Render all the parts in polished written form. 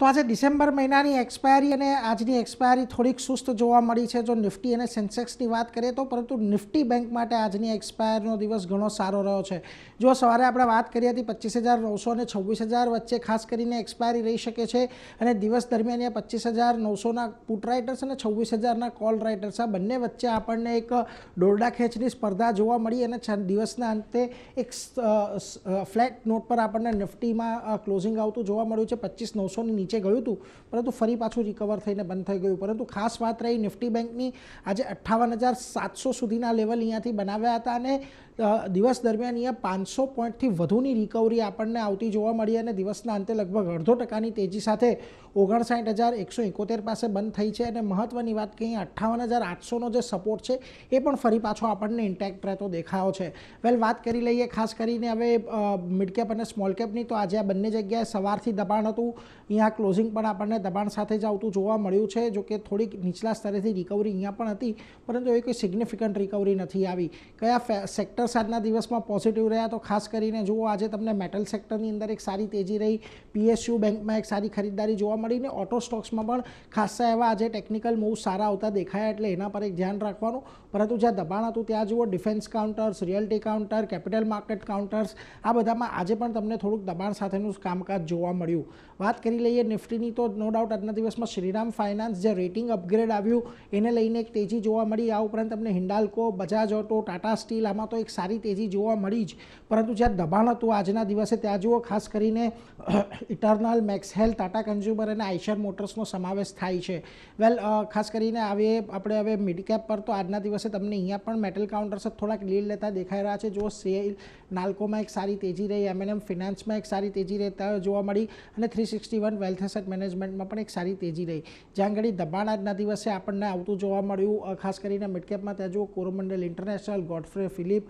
તો આજે ડિસેમ્બર મહિનાની એક્સપાયરી અને આજની એક્સપાયરી થોડીક સુસ્ત જોવા મળી છે જો નિફ્ટી અને સેન્સેક્સની વાત કરીએ તો, પરંતુ નિફ્ટી બેંક માટે આજની એક્સપાયરનો દિવસ ઘણો સારો રહ્યો છે. જો સવારે આપણે વાત કરી હતી 25,900 અને 26,000 વચ્ચે ખાસ કરીને એક્સપાયરી રહી શકે છે અને દિવસ દરમિયાન 25,900ના પુટ રાઇટર્સ અને 26,000ના કોલ રાઇટર્સ આ બંને વચ્ચે આપણને એક દોરડા ખેંચની સ્પર્ધા જોવા મળી અને દિવસના અંતે એક ફ્લેટ નોટ પર આપણને નિફ્ટીમાં ક્લોઝિંગ આવતું જોવા મળ્યું છે. 25,900ની નીચે ગયું હતું પરંતુ ફરી પાછું રિકવર થઈને બંધ થઈ ગયું. પરંતુ ખાસ વાત રહી નિફ્ટી બેંકની, આજે 58,700 સુધીના લેવલ અહીંયાથી બનાવ્યા હતા અને દિવસ દરમિયાન અહીંયા 500 પોઈન્ટથી વધુની રિકવરી આપણને આવતી જોવા મળી અને દિવસના અંતે લગભગ 0.5% તેજી સાથે 59,171 પાસે બંધ થઈ છે. અને મહત્વની વાત કે અહીંયા 58,800નો જે સપોર્ટ છે એ પણ ફરી પાછો આપણને ઇન્ટેક્ટ રહેતો દેખાયો છે. વેલ, વાત કરી લઈએ ખાસ કરીને હવે મિડ કેપ અને સ્મોલ કેપની, તો આજે આ બંને જગ્યાએ સવારથી દબાણ હતું. અહીંયા ક્લોઝિંગ પણ આપણને દબાણ સાથે જ આવતું જોવા મળ્યું છે. જો કે થોડીક નીચલા સ્તરેથી રિકવરી અહીંયા પણ હતી પરંતુ એવી કોઈ સિગ્નિફિકન્ટ રિકવરી નથી આવી. કયા સેક્ટર્સ આજના દિવસમાં પોઝિટિવ રહ્યા, તો ખાસ કરીને જુઓ આજે તમને મેટલ સેક્ટરની અંદર એક સારી તેજી રહી, PSU બેંકમાં એક સારી ખરીદદારી જોવા મળીને ઓટો સ્ટોક્સમાં પણ ખાસા એવા આજે ટેકનિકલ મૂવ સારા આવતા દેખાયા એટલે એના પર એક ધ્યાન રાખવાનું. પરંતુ જ્યાં દબાણ હતું ત્યાં જુઓ defence counters, realty counter, capital market counters આ બધામાં આજે પણ તમને થોડુંક દબાણ સાથેનું કામકાજ જોવા મળ્યું. વાત કરી લઈએ નિફ્ટીની, તો નો ડાઉટ આજના દિવસમાં શ્રીરામ ફાઇનાન્સ જે રેટિંગ અપગ્રેડ આવ્યું એને લઈને એક તેજી જોવા મળી. આ ઉપરાંત તમને હિન્ડાલ્કો, બજાજ ઓટો, ટાટા સ્ટીલ આમાં તો એક સારી તેજી જોવા મળી જ, પરંતુ જ્યાં દબાણ હતું આજના દિવસે ત્યાં જુઓ ખાસ કરીને Eternal, Max Health, Tata consumer અને આઈશર મોટર્સનો સમાવેશ થાય છે. વેલ, ખાસ કરીને આપણે હવે મિડ કેપ પર તો આજના દિવસે તમને અહીંયા પણ મેટલ કાઉન્ટર્સ થોડાક લીડ લેતા દેખાઈ રહ્યા છે. જો સેલ, નાલ્કોમાં એક સારી તેજી રહી, M&M ફિનાન્સમાં એક સારી તેજી રહેતા જોવા મળી અને 361 વેલ્થ એસેટ મેનેજમેન્ટમાં પણ એક સારી તેજી રહી. જ્યાં આગળ દબાણ આજના દિવસે આપણને આવતું જોવા મળ્યું ખાસ કરીને મિડકેપમાં, ત્યાં જુઓ Coromandel international, Godfrey Philip,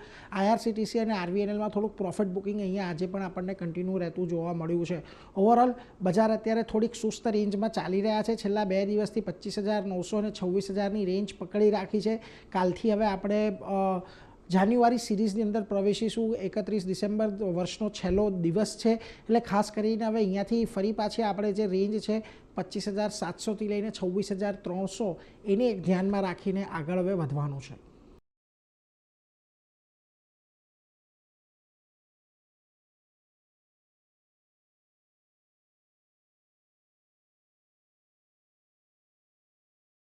IRCTC અને RVNLમાં થોડુંક પ્રોફિટ બુકિંગ અહીંયા આજે પણ આપણને કન્ટિન્યુ રહેતું જોવા મળ્યું છે. ઓવરઓલ બજાર અત્યારે થોડીક સુસ્ત રેન્જમાં ચાલી રહ્યા છે. છેલ્લા 2 દિવસથી 25,900 અને 26,000ની રેન્જ પકડી રાખી છે. કાલથી હવે આપણે જાન્યુઆરી સિરીઝની અંદર પ્રવેશીશું. 31 ડિસેમ્બર વર્ષનો છેલ્લો દિવસ છે એટલે ખાસ કરીને હવે અહીંયાથી ફરી પાછી આપણે જે રેન્જ છે 25,700થી લઈને 26,300 એને એક ધ્યાનમાં રાખીને આગળ હવે વધવાનું છે.